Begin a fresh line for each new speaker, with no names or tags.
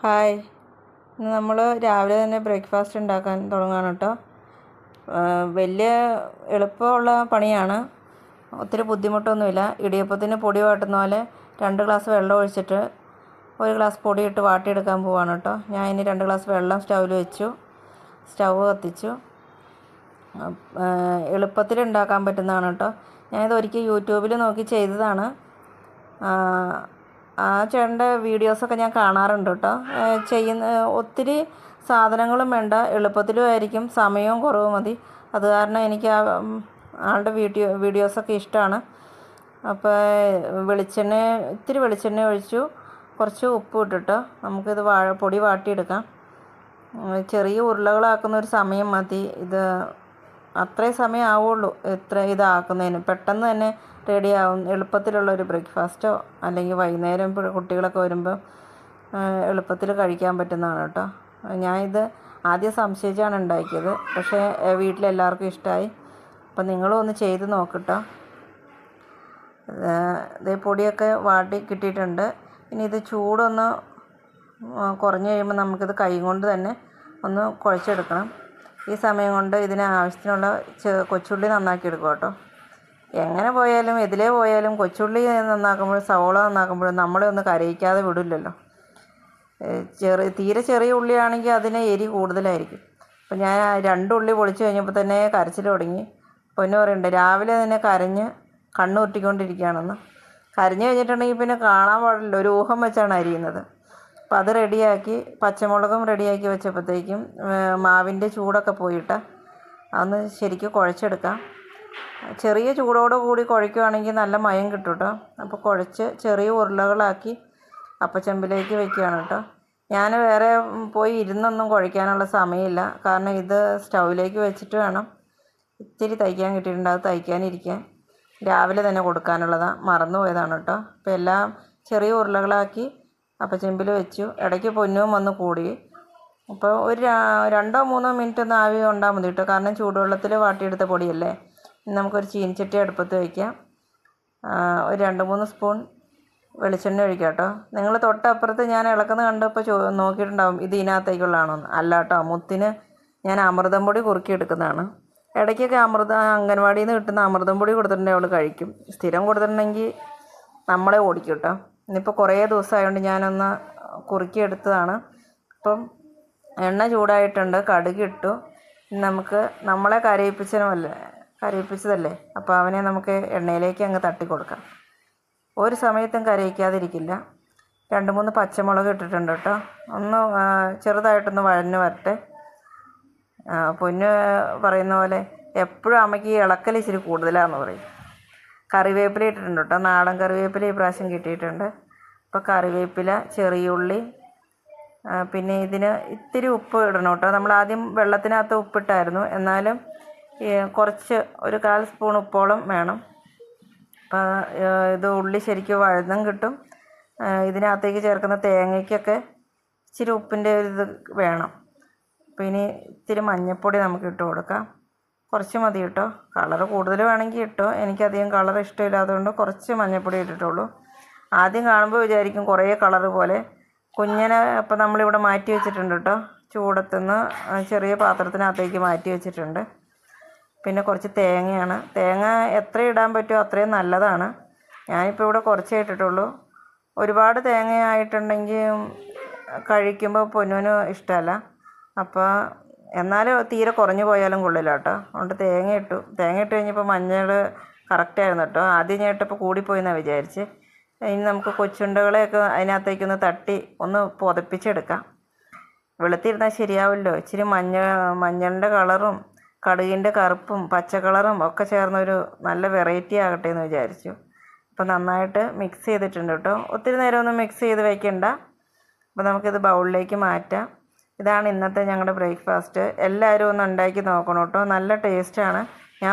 Hi, ഇന്ന് നമ്മൾ രാവിലെ തന്നെ ബ്രേക്ക്ഫാസ്റ്റ് ഉണ്ടാക്കാൻ തുടങ്ങുകയാണ് കേട്ടോ. വലിയ എളുപ്പമുള്ള പണിയാണ്, ഒത്തിരി ബുദ്ധിമുട്ടൊന്നുമില്ല. ഇടിയപ്പത്തിന് പൊടി വാട്ടുന്ന പോലെ 2 ഗ്ലാസ് വെള്ളം ഒഴിച്ചിട്ട് 1 ഗ്ലാസ് പൊടി ഇട്ട് വാട്ടിയെടുക്കാൻ പോവാണ് കേട്ടോ. ഞാൻ ഇനി 2 ഗ്ലാസ് വെള്ളം സ്റ്റൗവിൽ വെച്ചു, സ്റ്റൗവ് കത്തിച്ചു. എളുപ്പത്തിൽ ഉണ്ടാക്കാൻ പറ്റുന്നതാണ് കേട്ടോ. ഞാനിത് ഒരിക്കൽ യൂട്യൂബിൽ നോക്കി ചെയ്തതാണ്. ആ ചേട്ടൻ്റെ വീഡിയോസൊക്കെ ഞാൻ കാണാറുണ്ട് കേട്ടോ. ഒത്തിരി സാധനങ്ങളും വേണ്ട, എളുപ്പത്തിലും ആയിരിക്കും, സമയവും കുറവ് മതി. അത് കാരണം എനിക്ക് ആളുടെ വീഡിയോസൊക്കെ ഇഷ്ടമാണ്. അപ്പോൾ ഇത്തിരി വെളിച്ചെണ്ണ ഒഴിച്ചു, കുറച്ച് ഉപ്പ് ഇട്ടിട്ട് നമുക്കിത് പൊടി വാട്ടിയെടുക്കാം. ചെറിയ ഉരുളകളാക്കുന്ന ഒരു സമയം മതി, ഇത് അത്രയും സമയം ആവുള്ളൂ ഇതാക്കുന്നതിന്. പെട്ടെന്ന് തന്നെ റെഡിയാവും, എളുപ്പത്തിലുള്ളൊരു ബ്രേക്ക്ഫാസ്റ്റോ അല്ലെങ്കിൽ വൈകുന്നേരം കുട്ടികളൊക്കെ വരുമ്പോൾ എളുപ്പത്തിൽ കഴിക്കാൻ പറ്റുന്നതാണ് കേട്ടോ. ഞാനിത് ആദ്യം സംശയിച്ചാണ് ഉണ്ടാക്കിയത്, പക്ഷേ വീട്ടിലെല്ലാവർക്കും ഇഷ്ടമായി. അപ്പം നിങ്ങളും ഒന്ന് ചെയ്ത് നോക്കട്ടോ. ഇതേ പൊടിയൊക്കെ വാട്ടി കിട്ടിയിട്ടുണ്ട്. ഇനി ഇത് ചൂടൊന്ന് കുറഞ്ഞ് കഴിയുമ്പോൾ നമുക്കിത് കൈ കൊണ്ട് തന്നെ ഒന്ന് കുഴച്ചെടുക്കണം. ഈ സമയം കൊണ്ട് ഇതിന് ആവശ്യത്തിനുള്ള കൊച്ചുള്ളി നന്നാക്കി എടുക്കുക കേട്ടോ. എങ്ങനെ പോയാലും എതിലേ പോയാലും കൊച്ചുള്ളി നന്നാക്കുമ്പോഴും സവോള നന്നാക്കുമ്പോഴും നമ്മളെ ഒന്ന് കരയിക്കാതെ വിടില്ലല്ലോ. തീരെ ചെറിയ ഉള്ളിയാണെങ്കിൽ അതിന് എരി കൂടുതലായിരിക്കും. അപ്പം ഞാൻ 2 ഉള്ളി പൊളിച്ച് കഴിഞ്ഞപ്പോൾ തന്നെ കരച്ചിൽ തുടങ്ങി. പൊന്നു പറയുന്നുണ്ട് രാവിലെ തന്നെ കരഞ്ഞ് കണ്ണുരുട്ടിക്കൊണ്ടിരിക്കുകയാണെന്ന്. കരഞ്ഞു കഴിഞ്ഞിട്ടുണ്ടെങ്കിൽ പിന്നെ കാണാൻ പാടില്ല, ഒരു ഊഹം വെച്ചാണ് അരിയുന്നത്. അപ്പം അത് റെഡിയാക്കി, പച്ചമുളകും റെഡിയാക്കി വെച്ചപ്പോഴത്തേക്കും മാവിൻ്റെ ചൂടൊക്കെ പോയിട്ട് അതൊന്ന് ശരിക്കും കുഴച്ചെടുക്കാം. ചെറിയ ചൂടോട് കൂടി കുഴയ്ക്കുകയാണെങ്കിൽ നല്ല മയം കിട്ടും കേട്ടോ. അപ്പോൾ കുഴച്ച് ചെറിയ ഉരുളകളാക്കി അപ്പച്ചെമ്പിലേക്ക് വയ്ക്കുകയാണ് കേട്ടോ. ഞാൻ വേറെ പോയി ഇരുന്നൊന്നും കുഴയ്ക്കാനുള്ള സമയമില്ല, കാരണം ഇത് സ്റ്റൗവിലേക്ക് വെച്ചിട്ട് വേണം. ഇത്തിരി തയ്ക്കാൻ കിട്ടിയിട്ടുണ്ട്, അത് തയ്ക്കാനിരിക്കാൻ രാവിലെ തന്നെ കൊടുക്കാനുള്ളതാണ്, മറന്നുപോയതാണ് കേട്ടോ. അപ്പോൾ എല്ലാം ചെറിയ ഉരുളകളാക്കി അപ്പച്ചെമ്പിൽ വെച്ചു. ഇടയ്ക്ക് പൊന്നും വന്ന് കൂടി. അപ്പോൾ ഒരു 2-3 മിനിറ്റ് ഒന്ന് ആവി കൊണ്ടാൽ മതി കേട്ടോ, കാരണം ചൂടുവെള്ളത്തിൽ വാട്ടിയെടുത്ത പൊടിയല്ലേ. നമുക്കൊരു ചീനിച്ചട്ടി അടുപ്പത്ത് വയ്ക്കാം. ഒരു 2-3 സ്പൂൺ വെളിച്ചെണ്ണ ഒഴിക്കാം കേട്ടോ. നിങ്ങൾ തൊട്ടപ്പുറത്ത് ഞാൻ ഇളക്കുന്നത് കണ്ടപ്പോൾ നോക്കിയിട്ടുണ്ടാവും ഇത് ഇതിനകത്തേക്കുള്ളതാണോ എന്ന്. അല്ല കേട്ടോ, മുത്തിന് ഞാൻ അമൃതം പൊടി കുറുക്കിയെടുക്കുന്നതാണ്. ഇടയ്ക്കൊക്കെ അംഗൻവാടിയിൽ നിന്ന് കിട്ടുന്ന അമൃതം പൊടി കൊടുത്തിട്ടുണ്ടെങ്കിൽ അവൾ കഴിക്കും. സ്ഥിരം കൊടുത്തിട്ടുണ്ടെങ്കിൽ നമ്മളെ ഓടിക്കും കേട്ടോ. ഇന്നിപ്പോൾ കുറേ ദിവസമായതുകൊണ്ട് ഞാനൊന്ന് കുറുക്കിയെടുത്തതാണ്. അപ്പം എണ്ണ ചൂടായിട്ടുണ്ട്, കടുകിട്ടു. നമുക്ക് നമ്മളെ കരയിപ്പിച്ചതല്ലേ, അപ്പോൾ അവനെ നമുക്ക് എണ്ണയിലേക്ക് അങ്ങ് തട്ടി കൊടുക്കാം. ഒരു സമയത്തും കരയിക്കാതിരിക്കില്ല. 2-3 പച്ചമുളക് ഇട്ടിട്ടുണ്ട് കേട്ടോ. ഒന്ന് ചെറുതായിട്ടൊന്ന് വഴഞ്ഞ് വരട്ടെ. പൊന്ന് പറയുന്ന പോലെ എപ്പോഴും അമ്മയ്ക്ക് ഇളക്കൽ ഇച്ചിരി കൂടുതലാണെന്ന് പറയും. കറിവേപ്പില ഇട്ടിട്ടുണ്ട് കേട്ടോ, നാടൻ കറിവേപ്പില ഈ പ്രാവശ്യം കിട്ടിയിട്ടുണ്ട്. അപ്പോൾ കറിവേപ്പില, ചെറിയുള്ളി, പിന്നെ ഇതിന് ഇത്തിരി ഉപ്പ് ഇടണം കേട്ടോ. നമ്മൾ ആദ്യം വെള്ളത്തിനകത്ത് ഉപ്പിട്ടായിരുന്നു, എന്നാലും കുറച്ച് ഒരു 1/4 സ്പൂൺ ഉപ്പോളം വേണം. അപ്പോൾ ഇത് ഉള്ളി ശരിക്കും വഴന്നും കിട്ടും. ഇതിനകത്തേക്ക് ചേർക്കുന്ന തേങ്ങയ്ക്കൊക്കെ ഇച്ചിരി ഉപ്പിൻ്റെ ഒരു ഇത് വേണം. അപ്പോൾ ഇനി ഇത്തിരി മഞ്ഞൾപ്പൊടി നമുക്ക് ഇട്ട് കൊടുക്കാം. കുറച്ച് മതി കേട്ടോ, കളർ കൂടുതൽ വേണമെങ്കിൽ ഇട്ടോ. എനിക്കധികം കളർ ഇഷ്ടമില്ലാത്തതുകൊണ്ട് കുറച്ച് മഞ്ഞൾപ്പൊടി ഇട്ടിട്ടുള്ളൂ. ആദ്യം കാണുമ്പോൾ വിചാരിക്കും കുറേ കളർ പോലെ. കുഞ്ഞിനെ അപ്പോൾ നമ്മളിവിടെ മാറ്റി വെച്ചിട്ടുണ്ട് കേട്ടോ, ചൂടത്തുനിന്ന് ചെറിയ പാത്രത്തിനകത്തേക്ക് മാറ്റി വെച്ചിട്ടുണ്ട്. പിന്നെ കുറച്ച് തേങ്ങയാണ്. തേങ്ങ എത്ര ഇടാൻ പറ്റുമോ അത്രയും നല്ലതാണ്. ഞാനിപ്പോൾ ഇവിടെ കുറച്ചേ ഇട്ടിട്ടുള്ളൂ. ഒരുപാട് തേങ്ങ ആയിട്ടുണ്ടെങ്കിൽ കഴിക്കുമ്പോൾ പൊന്നുവിന് ഇഷ്ടമല്ല. അപ്പോൾ എന്നാലും തീരെ കുറഞ്ഞു പോയാലും കൊള്ളില്ല കേട്ടോ. അതുകൊണ്ട് തേങ്ങ ഇട്ട് കഴിഞ്ഞപ്പോൾ മഞ്ഞൾ കറക്റ്റായിരുന്നു കേട്ടോ. ആദ്യം ഞാൻ ഇട്ടപ്പോൾ കൂടിപ്പോയി എന്നാണ് വിചാരിച്ച്. ഇനി നമുക്ക് കൊച്ചുണ്ടകളെയൊക്കെ അതിനകത്തേക്കൊന്ന് തട്ടി ഒന്ന് പുതപ്പിച്ചെടുക്കാം. വെളുത്തിരുന്നാൽ ശരിയാവില്ലോ. ഇച്ചിരി മഞ്ഞളിൻ്റെ കളറും കടുകിൻ്റെ കറുപ്പും പച്ച കളറും ഒക്കെ ചേർന്നൊരു നല്ല വെറൈറ്റി ആകട്ടെ എന്ന് വിചാരിച്ചു. അപ്പോൾ നന്നായിട്ട് മിക്സ് ചെയ്തിട്ടുണ്ട് കേട്ടോ. ഒത്തിരി നേരമൊന്നും മിക്സ് ചെയ്ത് വയ്ക്കണ്ട. അപ്പോൾ നമുക്കിത് ബൗളിലേക്ക് മാറ്റാം. ഇതാണ് ഇന്നത്തെ ഞങ്ങളുടെ ബ്രേക്ക്ഫാസ്റ്റ്. എല്ലാവരും ഒന്ന് ഉണ്ടാക്കി നോക്കണം കേട്ടോ, നല്ല ടേസ്റ്റാണ്. ഞാൻ